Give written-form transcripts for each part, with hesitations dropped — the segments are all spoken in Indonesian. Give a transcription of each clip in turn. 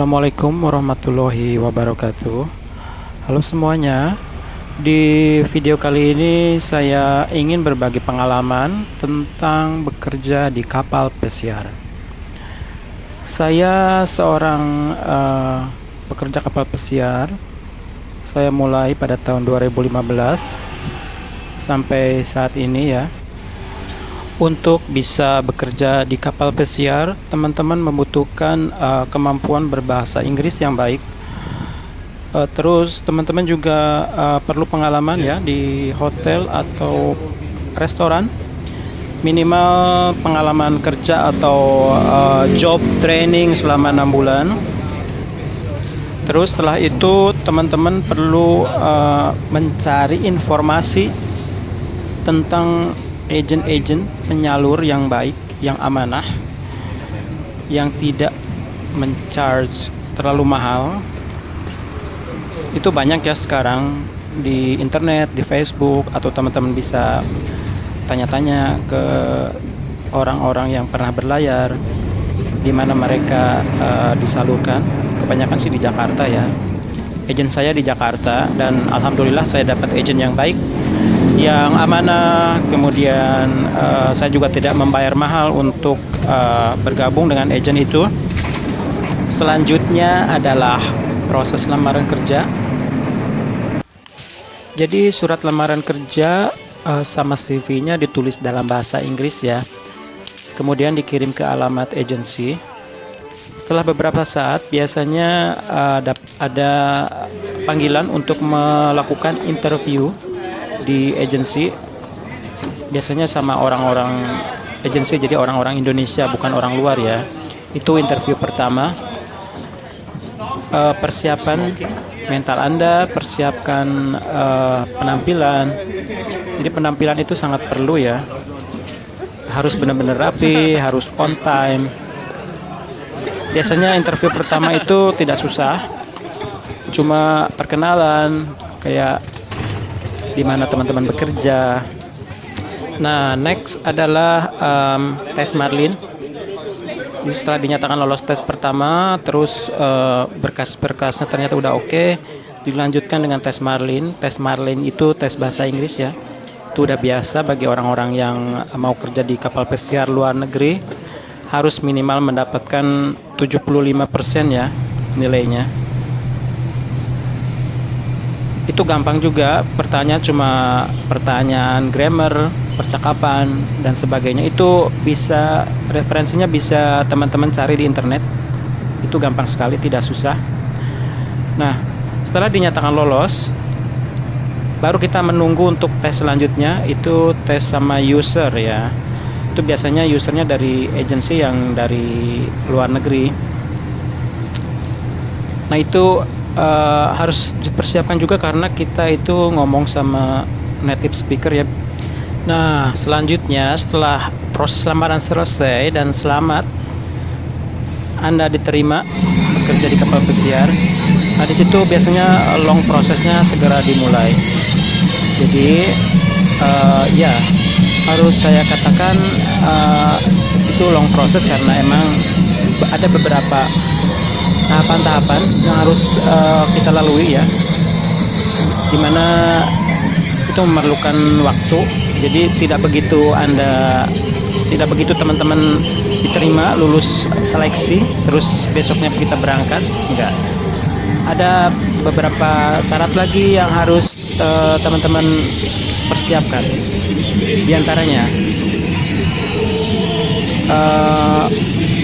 Assalamualaikum warahmatullahi wabarakatuh. Halo semuanya. Di video kali ini saya ingin berbagi pengalaman tentang bekerja di kapal pesiar. Saya seorang pekerja kapal pesiar. Saya mulai pada tahun 2015 sampai saat ini ya. Untuk bisa bekerja di kapal pesiar, teman-teman membutuhkan kemampuan berbahasa Inggris yang baik. Terus teman-teman juga perlu pengalaman ya di hotel atau restoran, minimal pengalaman kerja atau job training selama 6 bulan. Terus setelah itu teman-teman perlu mencari informasi tentang agen-agen penyalur yang baik, yang amanah, yang tidak mencharge terlalu mahal. Itu banyak ya sekarang di internet, di Facebook, atau teman-teman bisa tanya-tanya ke orang-orang yang pernah berlayar di mana mereka disalurkan. Kebanyakan sih di Jakarta ya. Agen saya di Jakarta dan alhamdulillah saya dapat agen yang baik, yang amanah. Kemudian saya juga tidak membayar mahal untuk bergabung dengan agen itu. Selanjutnya adalah proses lamaran kerja. Jadi surat lamaran kerja sama CV-nya ditulis dalam bahasa Inggris ya. Kemudian dikirim ke alamat agensi. Setelah beberapa saat biasanya ada panggilan untuk melakukan interview di agensi, biasanya sama orang-orang agensi, jadi orang-orang Indonesia bukan orang luar ya. Itu interview pertama. Persiapan mental Anda, persiapkan penampilan. Jadi penampilan itu sangat perlu ya, harus benar-benar rapi, harus on time. Biasanya interview pertama itu tidak susah, cuma perkenalan, kayak di mana teman-teman bekerja. Nah, next adalah tes Marlin. Jadi setelah dinyatakan lolos tes pertama, terus berkas-berkasnya ternyata udah oke, dilanjutkan dengan tes Marlin. Tes Marlin itu tes bahasa Inggris ya. Itu udah biasa bagi orang-orang yang mau kerja di kapal pesiar luar negeri. Harus minimal mendapatkan 75% ya nilainya. Itu gampang juga, pertanyaan cuma pertanyaan grammar, percakapan dan sebagainya. Itu bisa, referensinya bisa teman-teman cari di internet. Itu gampang sekali, tidak susah. Nah, setelah dinyatakan lolos, baru kita menunggu untuk tes selanjutnya, itu tes sama user ya. Itu biasanya usernya dari agensi yang dari luar negeri. Nah, itu harus dipersiapkan juga karena kita itu ngomong sama native speaker ya. Nah, selanjutnya setelah proses lamaran selesai dan selamat Anda diterima bekerja di kapal pesiar. Nah, di situ biasanya long prosesnya segera dimulai. Jadi ya harus saya katakan itu long proses karena emang ada beberapa tahapan-tahapan yang harus kita lalui ya, dimana itu memerlukan waktu. Jadi tidak begitu teman-teman diterima, lulus seleksi terus besoknya kita berangkat, enggak. Ada beberapa syarat lagi yang harus teman-teman persiapkan. Di antaranya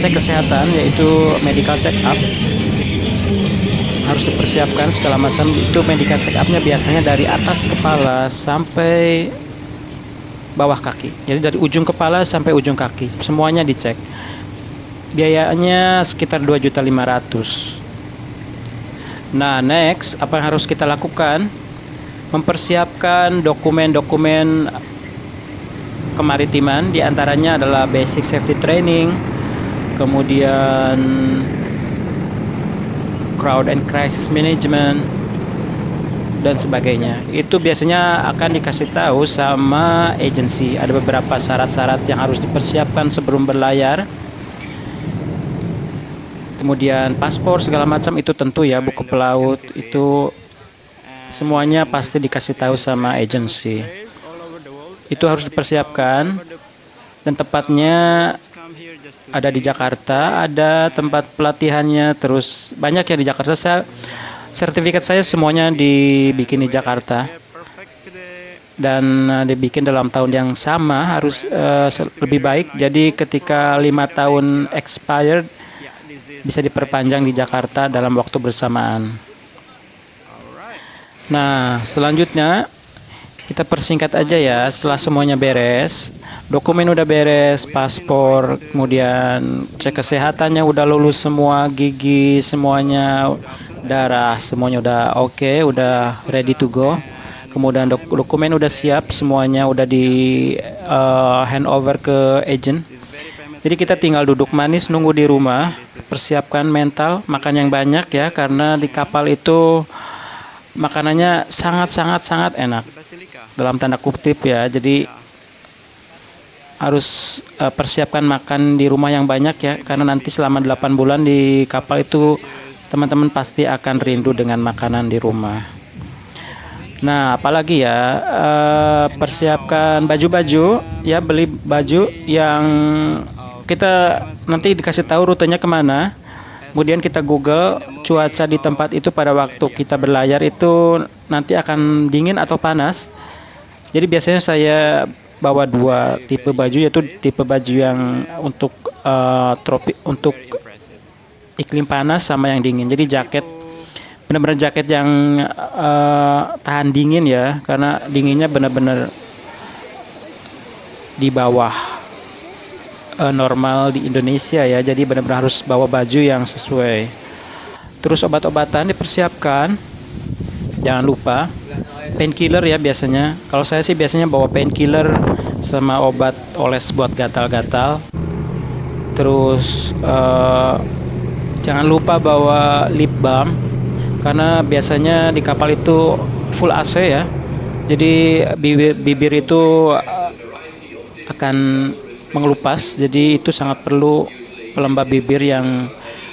cek kesehatan, yaitu medical check up, harus dipersiapkan segala macam. Itu medical check upnya biasanya dari atas kepala sampai bawah kaki, jadi dari ujung kepala sampai ujung kaki semuanya dicek. Biayanya sekitar 2.500.000. Nah, next apa yang harus kita lakukan? Mempersiapkan dokumen-dokumen kemaritiman, diantaranya adalah basic safety training, kemudian crowd and crisis management dan sebagainya. Itu biasanya akan dikasih tahu sama agensi. Ada beberapa syarat-syarat yang harus dipersiapkan sebelum berlayar. kemudian paspor segala macam itu tentu ya, buku pelaut itu semuanya pasti dikasih tahu sama agensi. Itu harus dipersiapkan, dan tepatnya ada di Jakarta, ada tempat pelatihannya, terus banyak ya di Jakarta. Sertifikat saya semuanya dibikin di Jakarta, dan dibikin dalam tahun yang sama, harus lebih baik. Jadi ketika 5 tahun expired bisa diperpanjang di Jakarta dalam waktu bersamaan. Nah, selanjutnya kita persingkat aja ya. Setelah semuanya beres, dokumen udah beres, paspor, kemudian cek kesehatannya udah lulus semua, gigi semuanya, darah semuanya udah oke, udah ready to go. Kemudian dokumen udah siap, semuanya udah di hand over ke agent. Jadi kita tinggal duduk manis nunggu di rumah, persiapkan mental, makan yang banyak ya, karena di kapal itu makanannya sangat enak, dalam tanda kutip ya. Jadi harus persiapkan makan di rumah yang banyak ya, karena nanti selama 8 bulan di kapal itu teman-teman pasti akan rindu dengan makanan di rumah. Nah, apalagi ya, persiapkan baju-baju ya, beli baju yang kita nanti dikasih tahu rutenya kemana. Kemudian kita Google cuaca di tempat itu pada waktu kita berlayar itu nanti akan dingin atau panas. Jadi biasanya saya bawa 2 tipe baju, yaitu tipe baju yang untuk untuk iklim panas sama yang dingin. Jadi jaket, benar-benar jaket yang tahan dingin ya, karena dinginnya benar-benar di bawah normal di Indonesia ya. Jadi benar-benar harus bawa baju yang sesuai. Terus obat-obatan dipersiapkan, jangan lupa painkiller ya biasanya. Kalau saya sih biasanya bawa painkiller sama obat oles buat gatal-gatal. Terus jangan lupa bawa lip balm, karena biasanya di kapal itu full AC ya. Jadi bibir itu akan mengelupas, jadi itu sangat perlu pelembab bibir yang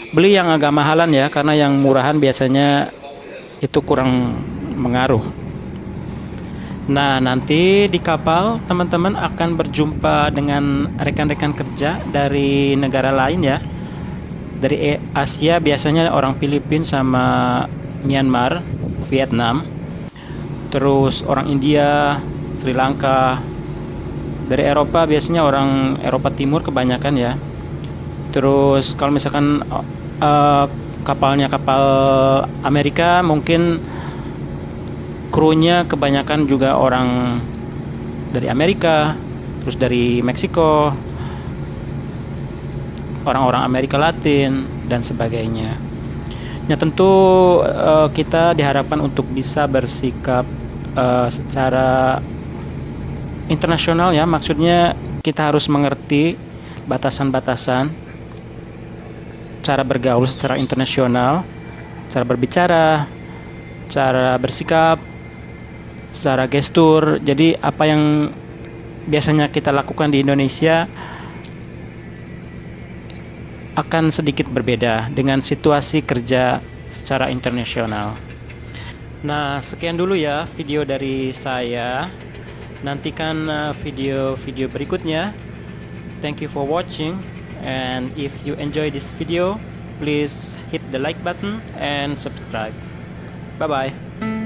beli yang agak mahalan ya, karena yang murahan biasanya itu kurang mengaruh. Nah, nanti di kapal teman-teman akan berjumpa dengan rekan-rekan kerja dari negara lain ya. Dari Asia biasanya orang Filipina sama Myanmar, Vietnam. Terus orang India, Sri Lanka. Dari Eropa biasanya orang Eropa Timur kebanyakan ya. Terus kalau misalkan kapalnya kapal Amerika, mungkin krunya kebanyakan juga orang dari Amerika, terus dari Meksiko, orang-orang Amerika Latin dan sebagainya. Ya tentu kita diharapkan untuk bisa bersikap secara internasional ya, maksudnya kita harus mengerti batasan-batasan cara bergaul secara internasional, cara berbicara, cara bersikap, secara gestur. Jadi apa yang biasanya kita lakukan di Indonesia akan sedikit berbeda dengan situasi kerja secara internasional. Nah, sekian dulu ya video dari saya. Nantikan video-video berikutnya. Thank you for watching, and if you enjoy this video, please hit the like button and subscribe. Bye bye.